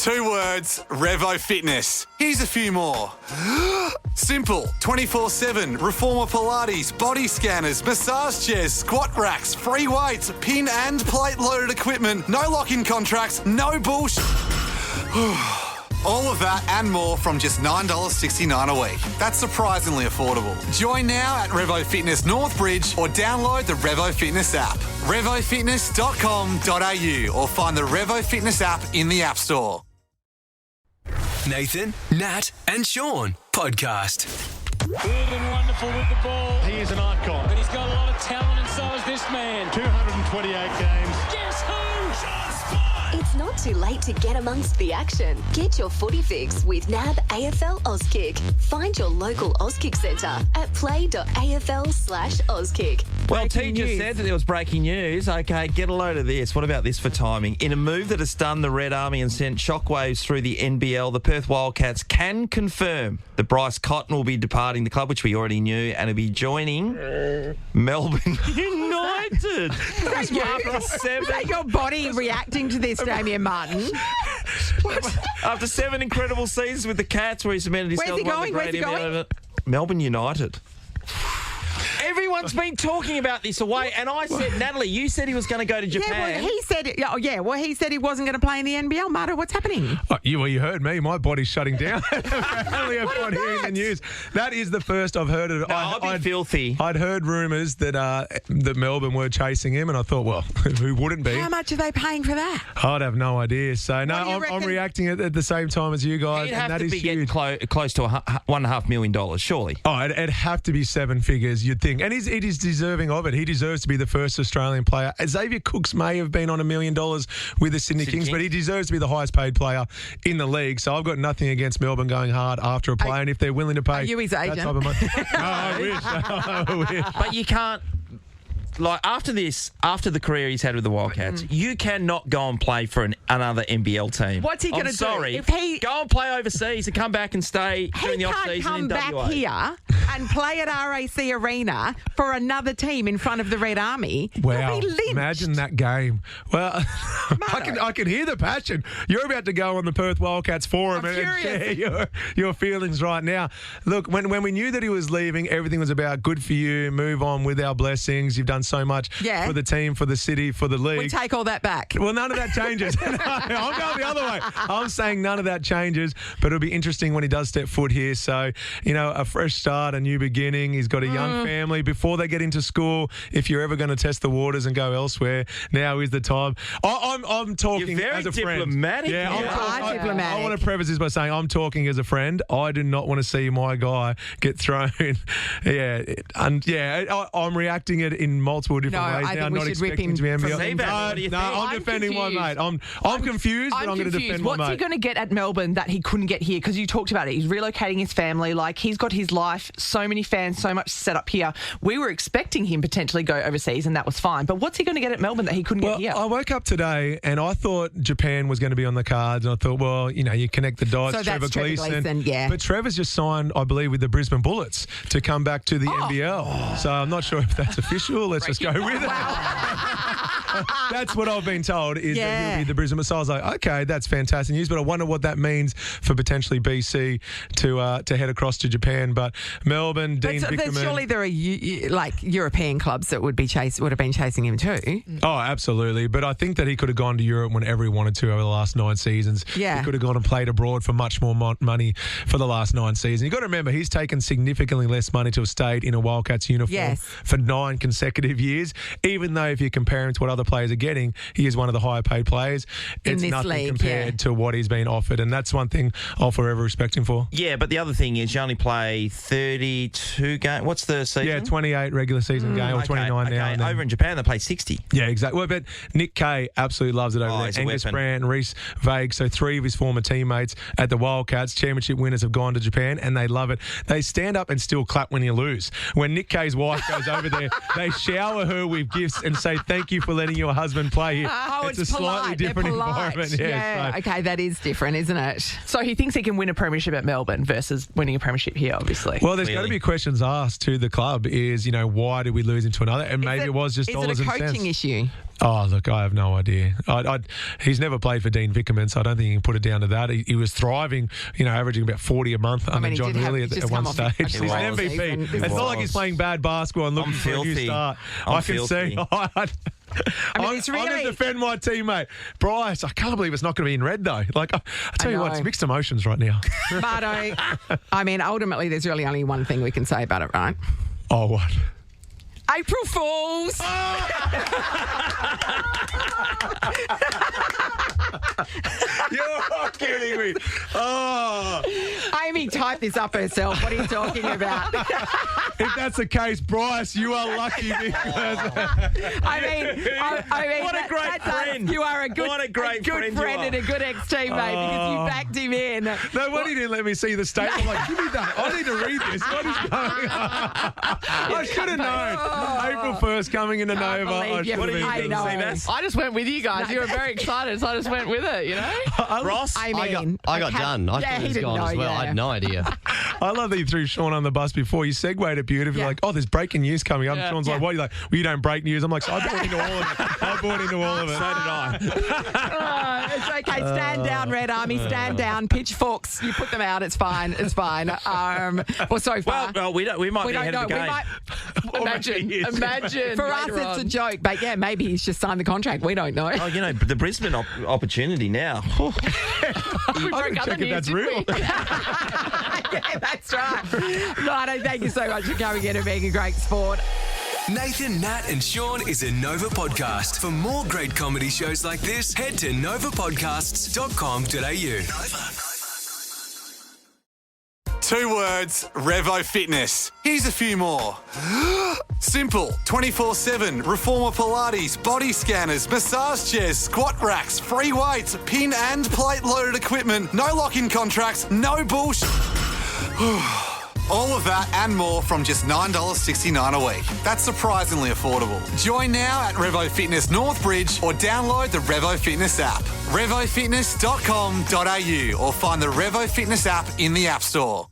2 words, Revo Fitness. Here's a few more. Simple, 24/7, reformer Pilates, body scanners, massage chairs, squat racks, free weights, pin and plate loaded equipment, no lock-in contracts, no bullshit. All of that and more from just $9.69 a week. That's surprisingly affordable. Join now at Revo Fitness Northbridge or download the Revo Fitness app. RevoFitness.com.au or find the Revo Fitness app in the App Store. Nathan, Nat and Sean podcast. Good and wonderful with the ball. He is an icon. But he's got a lot of talent and so is this man. 228 games. Guess who? It's not too late to get amongst the action. Get your footy fix with NAB AFL Auskick. Find your local Auskick centre at play.afl/Auskick. Well, T just said that there was breaking news. Okay, get a load of this. What about this for timing? In a move that has stunned the Red Army and sent shockwaves through the NBL, the Perth Wildcats can confirm that Bryce Cotton will be departing the club, which we already knew, and will be joining Melbourne United. Is that your body reacting to this, Damian Martin? What? After 7 incredible seasons with the Cats, where he cemented himself. Where's he going? Melbourne United. Everyone's been talking about this away, and I said, Natalie, you said he was going to go to Japan. He said he wasn't going to play in the NBL. Marta, what's happening? You heard me. My body's shutting down. Apparently, upon hearing the news. That is the first I've heard of it. No, I'd be filthy. I'd heard rumours that Melbourne were chasing him, and I thought, well, who wouldn't be? How much are they paying for that? I'd have no idea. So, no, I'm reacting at the same time as you guys, He'd and have that to is be huge. close to $1.5 million, surely. Oh, it'd have to be 7 figures, you'd think. And it is deserving of it. He deserves to be the first Australian player. Xavier Cooks may have been on $1 million with the Sydney Kings, but he deserves to be the highest paid player in the league. So I've got nothing against Melbourne going hard after a player, and if they're willing to pay Are you his that agent? type of money. No, I wish. I wish. But you can't, after the career he's had with the Wildcats, you cannot go and play for another NBL team. What's he going to do? Sorry. If he go and play overseas and come back and stay during the off-season can't come in back WA. here and play at RAC Arena for another team in front of the Red Army. Wow, He'll be lynched. imagine that game. Well, I can hear the passion. You're about to go on the Perth Wildcats forum and share your feelings right now. Look, when we knew that he was leaving, everything was about good for you, move on with our blessings. You've done so much for the team, for the city, for the league. We take all that back. Well, none of that changes. No, I'm going the other way. I'm saying none of that changes, but it'll be interesting when he does step foot here. So, a fresh start, a new beginning. He's got a young family. Before they get into school, if you're ever going to test the waters and go elsewhere, now is the time. I'm talking You're very as a friend. diplomatic. Yeah, Diplomatic. I want to preface this by saying I'm talking as a friend. I do not want to see my guy get thrown. I'm reacting it in multiple different ways. I think we should rip him to be from NBL. I'm defending my mate. I'm confused, but I'm going to defend my mate. What's he going to get at Melbourne that he couldn't get here? Because you talked about it. He's relocating his family. Like, he's got his life, so many fans, so much set up here. We were expecting him potentially go overseas, and that was fine. But what's he going to get at Melbourne that he couldn't get here? I woke up today and I thought Japan was going to be on the cards, and I thought, well, you connect the dots. So Trevor that's Trevor Gleeson, yeah. But Trevor's just signed, I believe, with the Brisbane Bullets to come back to the NBL. So I'm not sure if that's official. Let's just go with it. That's what I've been told, is that he'll be the Brisbane. So I was like, okay, that's fantastic news, but I wonder what that means for potentially BC to head across to Japan. But Melbourne, Dean Bickerman. Surely there are European clubs that would have been chasing him too. Oh, absolutely. But I think that he could have gone to Europe whenever he wanted to over the last 9 seasons. Yeah. He could have gone and played abroad for much more money for the last 9 seasons. You've got to remember, he's taken significantly less money to have stayed in a Wildcats uniform for 9 consecutive years. Even though if you compare him to what other players are getting, he is one of the higher paid players. It's nothing league, compared to what he's been offered. And that's one thing I'll forever respect him for. Yeah, but the other thing is you only play 32 games. What's the season? Yeah, 28 regular season game, or 29 now. And then, over in Japan, they play 60. Yeah, exactly. Well, but Nick Kay absolutely loves it over there. He's a Angus weapon. Brandt, Reece Vague, so 3 of his former teammates at the Wildcats, championship winners, have gone to Japan, and they love it. They stand up and still clap when you lose. When Nick Kay's wife goes over there, they shower her with gifts and say thank you for letting letting your husband play here. Oh, it's a slightly polite. They're different polite. environment. Yeah. So- Okay, that is different, isn't it? So he thinks he can win a premiership at Melbourne versus winning a premiership here, obviously. Well, there's got to Clearly. be questions asked to the club is, why did we lose into another? And maybe it was just Is dollars it a and coaching cents. issue? Oh, look, I have no idea. He's never played for Dean Vickerman, so I don't think you can put it down to that. He was thriving, averaging about 40 a month under mean, he John did have- Riley he's at just one come off stage. a He's an terrible MVP. season. It's He not like was. he's playing bad basketball and looking I'm for a new filthy. start. I'm I can filthy. see. it's I'm going really- to defend my teammate. Bryce, I can't believe it's not going to be in red, though. I tell you what, know. it's mixed emotions right now. But ultimately, there's really only one thing we can say about it, right? Oh, what? April Fools! You're kidding me. Oh. Amy typed this up herself. What are you talking about? If that's the case, Bryce, you are lucky because What a great friend. You are a good, What a great friend you are. and a good ex-teammate because you backed him in. nobody didn't let me see the statement. I'm like, give me that. I need to read this. What is going on? I should have known. April 1st coming into Nova. believe I you. should What do have you been think, know. Seabass? I just went with you guys. You were very excited, so I just went with it, Ross? I mean, I got done. I yeah, thought he it was didn't gone know, as well. yeah. I had no idea. I love that you threw Sean on the bus before. You segued it beautifully. Yeah. Like, oh, there's breaking news coming up. Yeah. Sean's like, what? You're like, well, you don't break news. I'm like, so I bought into all of it. I bought into all of it. So did I. It's okay. Stand down, Red Army. Stand down. Pitchforks. You put them out. It's fine. It's fine. Well, so far. Well, we might we be don't ahead know. of the We game. might. Imagine. For us, later it's a on. joke. But yeah, maybe he's just signed the contract. We don't know. Oh, the Brisbane opportunity now. We I broke can other check if news, that's didn't real. we? Yeah, that's right. Righto, thank you so much for coming in and being a great sport. Nathan, Nat, and Sean is a Nova podcast. For more great comedy shows like this, head to novapodcasts.com.au. 2 words, Revo Fitness. Here's a few more. Simple, 24/7, reformer Pilates, body scanners, massage chairs, squat racks, free weights, pin and plate loaded equipment, no lock-in contracts, no bullshit. All of that and more from just $9.69 a week. That's surprisingly affordable. Join now at Revo Fitness Northbridge or download the Revo Fitness app. RevoFitness.com.au or find the Revo Fitness app in the App Store.